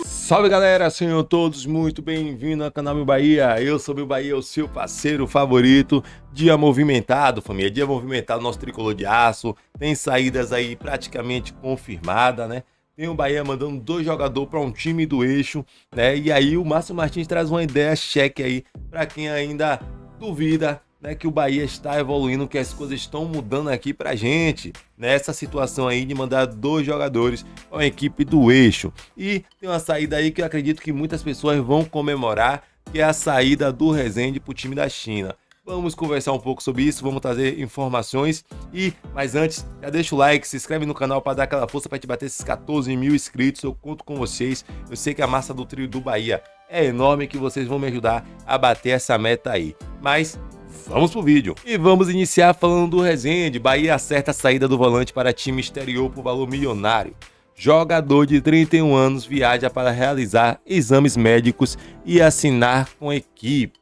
Salve galera, sejam todos muito bem-vindos ao canal Meu Bahia. Eu sou Meu Bahia, o seu parceiro favorito. Dia movimentado, família, dia movimentado, nosso tricolor de aço. Tem saídas aí praticamente confirmadas, né? Tem o Bahia mandando 2 jogadores para um time do eixo, né? E aí o Márcio Martins traz uma ideia cheque aí para quem ainda duvida, né, que o Bahia está evoluindo, que as coisas estão mudando aqui pra gente, nessa situação aí de mandar 2 jogadores para a equipe do eixo. E tem uma saída aí que eu acredito que muitas pessoas vão comemorar, que é a saída do Rezende pro time da China. Vamos conversar um pouco sobre isso, vamos trazer informações mas antes, já deixa o like, se inscreve no canal para dar aquela força para te bater esses 14 mil inscritos. Eu conto com vocês, eu sei que a massa do trio do Bahia é enorme, que vocês vão me ajudar a bater essa meta aí. Mas vamos pro vídeo. E vamos iniciar falando do Rezende. Bahia acerta a saída do volante para time exterior por valor milionário. Jogador de 31 anos viaja para realizar exames médicos e assinar com a equipe.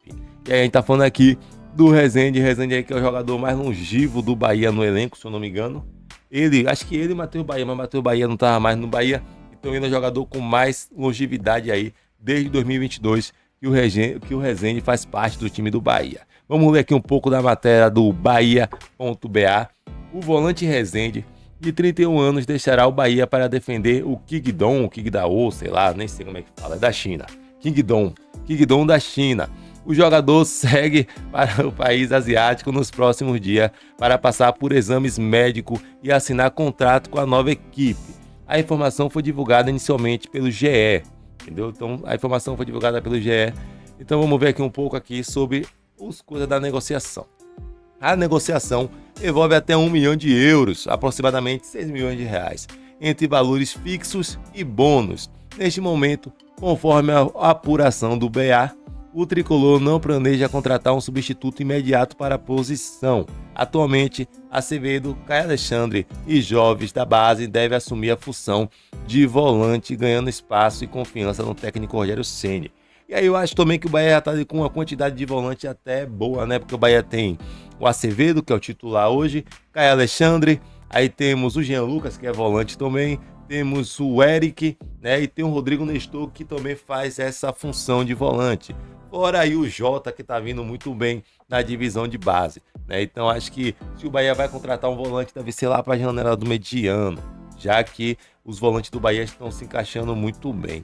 E aí a gente tá falando aqui do Rezende. Rezende aí que é o jogador mais longevo do Bahia no elenco, se eu não me engano. Acho que ele e Matheus Bahia, mas Matheus Bahia não tava mais no Bahia. Então ele é o jogador com mais longevidade aí desde 2022 que o Rezende faz parte do time do Bahia. Vamos ler aqui um pouco da matéria do Bahia.ba. O volante Rezende, de 31 anos, deixará o Bahia para defender o Qingdao, sei lá, nem sei como é que fala, é da China. Qingdao da China. O jogador segue para o país asiático nos próximos dias para passar por exames médicos e assinar contrato com a nova equipe. A informação foi divulgada inicialmente pelo GE, entendeu? Então a informação foi divulgada pelo GE. Então vamos ver aqui um pouco aqui sobre as coisas da negociação. A negociação envolve até 1 milhão de euros, aproximadamente 6 milhões de reais, entre valores fixos e bônus. Neste momento, conforme a apuração do BA, o tricolor não planeja contratar um substituto imediato para a posição. Atualmente, Acevedo, Caio Alexandre e jovens da base devem assumir a função de volante, ganhando espaço e confiança no técnico Rogério Ceni. E aí eu acho também que o Bahia já tá com uma quantidade de volante até boa, né? Porque o Bahia tem o Acevedo, que é o titular hoje, Caio Alexandre, aí temos o Jean Lucas, que é volante também, temos o Eric, né? E tem o Rodrigo Nestor, que também faz essa função de volante. Fora aí o Jota, que tá vindo muito bem na divisão de base, né? Então acho que se o Bahia vai contratar um volante, deve ser lá para a janela do mediano, já que os volantes do Bahia estão se encaixando muito bem.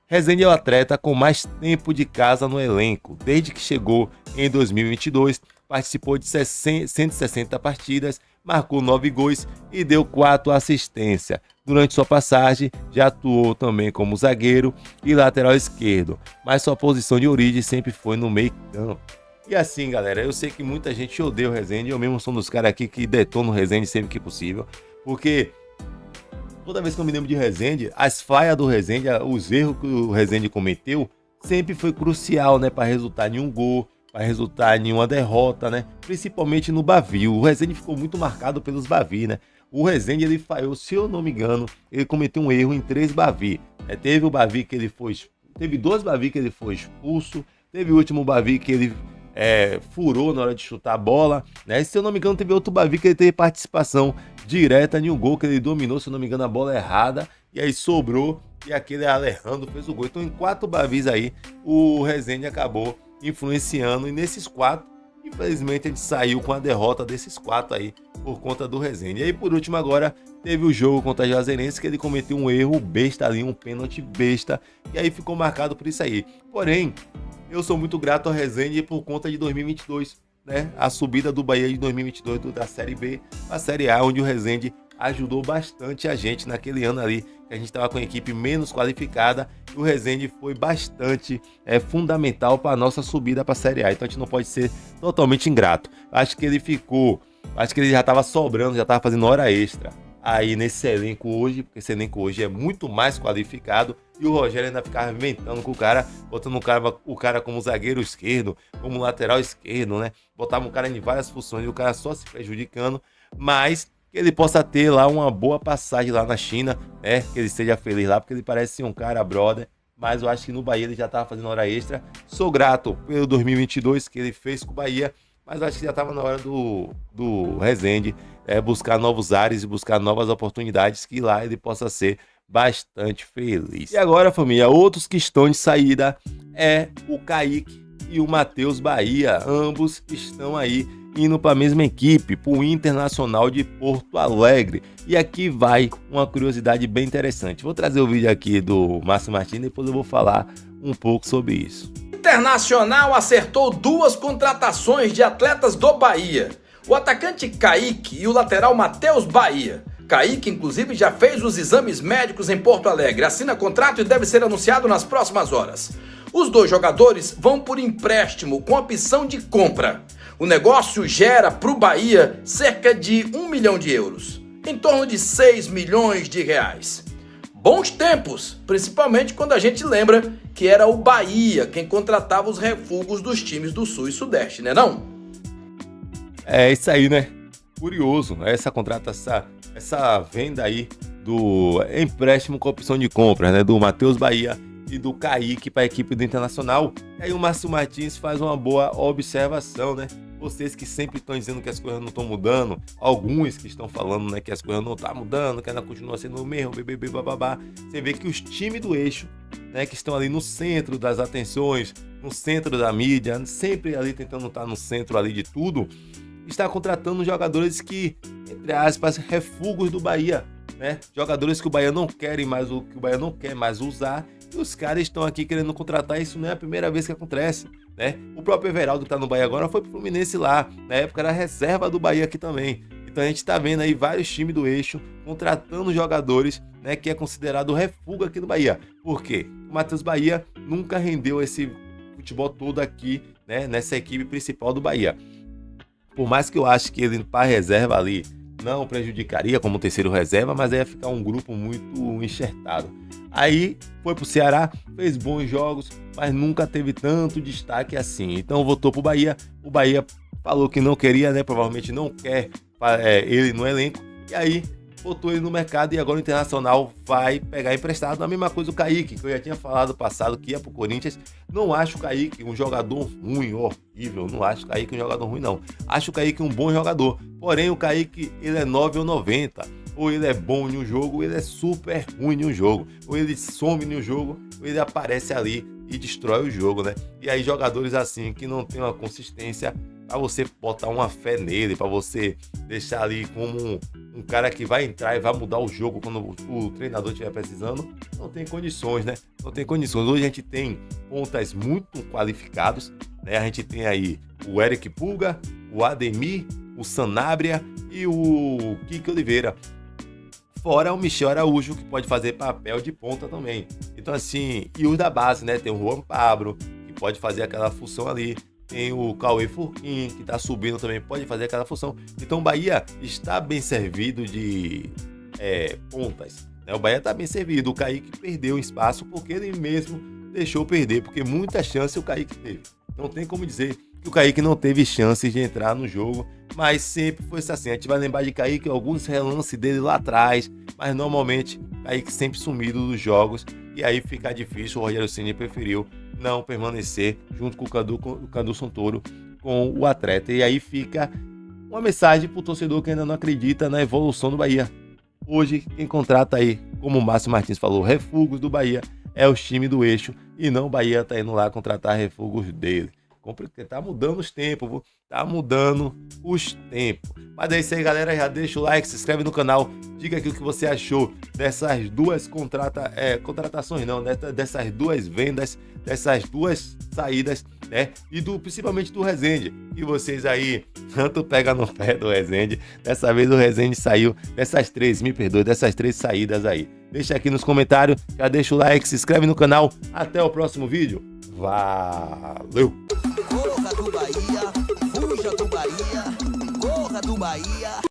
Rezende é o atleta com mais tempo de casa no elenco. Desde que chegou em 2022, participou de 160 partidas, marcou 9 gols e deu 4 assistências. Durante sua passagem, já atuou também como zagueiro e lateral esquerdo, mas sua posição de origem sempre foi no meio campo. E assim, galera, eu sei que muita gente odeia o Rezende, eu mesmo sou um dos caras aqui que detona o Rezende sempre que possível, porque toda vez que eu me lembro de Rezende, as falhas do Rezende, os erros que o Rezende cometeu, sempre foi crucial, né, para resultar em um gol, para resultar em uma derrota, né, principalmente no Bavi. O Rezende ficou muito marcado pelos Bavi, né. O Rezende, ele falhou, se eu não me engano, ele cometeu um erro em 3 Bavi. Teve o Bavi que ele foi, teve 2 Bavi que ele foi expulso, teve o último Bavi que ele furou na hora de chutar a bola, né? Se eu não me engano, teve outro Bavi que ele teve participação direta em um gol que ele dominou, se eu não me engano, a bola errada, e aí sobrou, e aquele Alejandro fez o gol. Então, em 4 Bavis aí, o Rezende acabou influenciando, e nesses 4, infelizmente, ele saiu com a derrota desses 4 aí, por conta do Rezende. E aí, por último, agora, teve o jogo contra a Juazeirense, que ele cometeu um erro besta ali, um pênalti besta, e aí ficou marcado por isso aí. Porém, eu sou muito grato ao Rezende por conta de 2022, né? A subida do Bahia de 2022 da Série B para a Série A, onde o Rezende ajudou bastante a gente naquele ano ali, que a gente estava com a equipe menos qualificada, e o Rezende foi bastante fundamental para a nossa subida para a Série A. Então a gente não pode ser totalmente ingrato. Acho que ele já estava sobrando, já estava fazendo hora extra aí nesse elenco hoje, porque esse elenco hoje é muito mais qualificado, e o Rogério ainda ficava inventando com o cara, botando o cara como zagueiro esquerdo, como lateral esquerdo, né? Botava o cara em várias funções e o cara só se prejudicando, mas que ele possa ter lá uma boa passagem lá na China, né? Que ele esteja feliz lá, porque ele parece ser um cara brother, mas eu acho que no Bahia ele já estava fazendo hora extra. Sou grato pelo 2022 que ele fez com o Bahia, mas acho que já estava na hora do Rezende buscar novos ares e buscar novas oportunidades, que lá ele possa ser bastante feliz. E agora, família, outros que estão de saída é o Kaique e o Matheus Bahia. Ambos estão aí indo para a mesma equipe, para o Internacional de Porto Alegre. E aqui vai uma curiosidade bem interessante. Vou trazer o vídeo aqui do Márcio Martins, depois eu vou falar um pouco sobre isso. Internacional acertou 2 contratações de atletas do Bahia. O atacante Kaique e o lateral Matheus Bahia. Kaique, inclusive, já fez os exames médicos em Porto Alegre, assina contrato e deve ser anunciado nas próximas horas. Os 2 jogadores vão por empréstimo com opção de compra. O negócio gera para o Bahia cerca de 1 milhão de euros, em torno de 6 milhões de reais. Bons tempos, principalmente quando a gente lembra que era o Bahia quem contratava os refugos dos times do Sul e Sudeste, né não? É isso aí, né? Curioso, essa essa venda aí do empréstimo com opção de compra, né? Do Matheus Bahia e do Kaique para a equipe do Internacional. E aí o Márcio Martins faz uma boa observação, né? Vocês que sempre estão dizendo que as coisas não estão mudando, alguns que estão falando, né, que as coisas não estão mudando, que ainda continua sendo o mesmo, BBB, bababá. Você vê que os times do eixo, né, que estão ali no centro das atenções, no centro da mídia, sempre ali tentando estar no centro ali de tudo, está contratando jogadores que, entre aspas, refugos do Bahia, né? Jogadores que o Bahia não quer mais usar. E os caras estão aqui querendo contratar, isso não é a primeira vez que acontece, né? O próprio Everaldo que tá no Bahia agora foi pro Fluminense lá, na época era reserva do Bahia aqui também. Então a gente tá vendo aí vários times do eixo contratando jogadores, né, que é considerado refúgio aqui do Bahia. Por quê? O Matheus Bahia nunca rendeu esse futebol todo aqui, né, nessa equipe principal do Bahia. Por mais que eu ache que ele para reserva ali não prejudicaria como terceiro reserva, mas aí ia ficar um grupo muito enxertado. Aí foi pro Ceará, fez bons jogos, mas nunca teve tanto destaque assim. Então voltou pro Bahia. O Bahia falou que não queria, né? Provavelmente não quer ele no elenco. E aí botou ele no mercado e agora o Internacional vai pegar emprestado. A mesma coisa o Kaique, que eu já tinha falado no passado que ia pro Corinthians. Não acho o Kaique um jogador ruim, horrível. Não acho o Kaique um jogador ruim, não. Acho o Kaique um bom jogador. Porém, o Kaique, ele é 9 ou 90. Ou ele é bom em um jogo, ou ele é super ruim em um jogo. Ou ele some em um jogo, ou ele aparece ali e destrói o jogo, né? E aí jogadores assim que não tem uma consistência, para você botar uma fé nele, para você deixar ali como um cara que vai entrar e vai mudar o jogo quando o treinador estiver precisando, não tem condições, né? Não tem condições. Hoje a gente tem pontas muito qualificados, né? A gente tem aí o Eric Pulga, o Ademir, o Sanabria e o Kike Oliveira. Fora o Michel Araújo, que pode fazer papel de ponta também. Então assim, e os da base, né? Tem o Juan Pablo, que pode fazer aquela função ali. Tem o Cauê Furquim, que tá subindo também, pode fazer aquela função. Então o Bahia está bem servido de pontas, né? O Bahia tá bem servido. O Kaique perdeu espaço porque ele mesmo deixou perder, porque muita chance o Kaique teve. Não tem como dizer que o Kaique não teve chance de entrar no jogo, mas sempre foi assim. A gente vai lembrar de Kaique alguns relances dele lá atrás, mas normalmente Kaique sempre sumido dos jogos, e aí fica difícil. O Rogério Ceni preferiu não permanecer junto com o Cadu Santoro com o atleta. E aí fica uma mensagem pro torcedor que ainda não acredita na evolução do Bahia. Hoje, quem contrata aí, como o Márcio Martins falou, refugos do Bahia, é o time do eixo, e não o Bahia tá indo lá contratar refugos dele. Porque tá mudando os tempos, viu? Tá mudando os tempos. Mas é isso aí, galera. Já deixa o like, se inscreve no canal. Diga aqui o que você achou dessas duas contratações, não, dessas duas vendas, dessas duas saídas, né? E principalmente do Rezende. E vocês aí, tanto pega no pé do Rezende. Dessa vez o Rezende saiu dessas três, me perdoe, dessas três saídas aí. Deixa aqui nos comentários, já deixa o like, se inscreve no canal. Até o próximo vídeo. Valeu! Corra do Bahia, fuja do Bahia, corra do Bahia.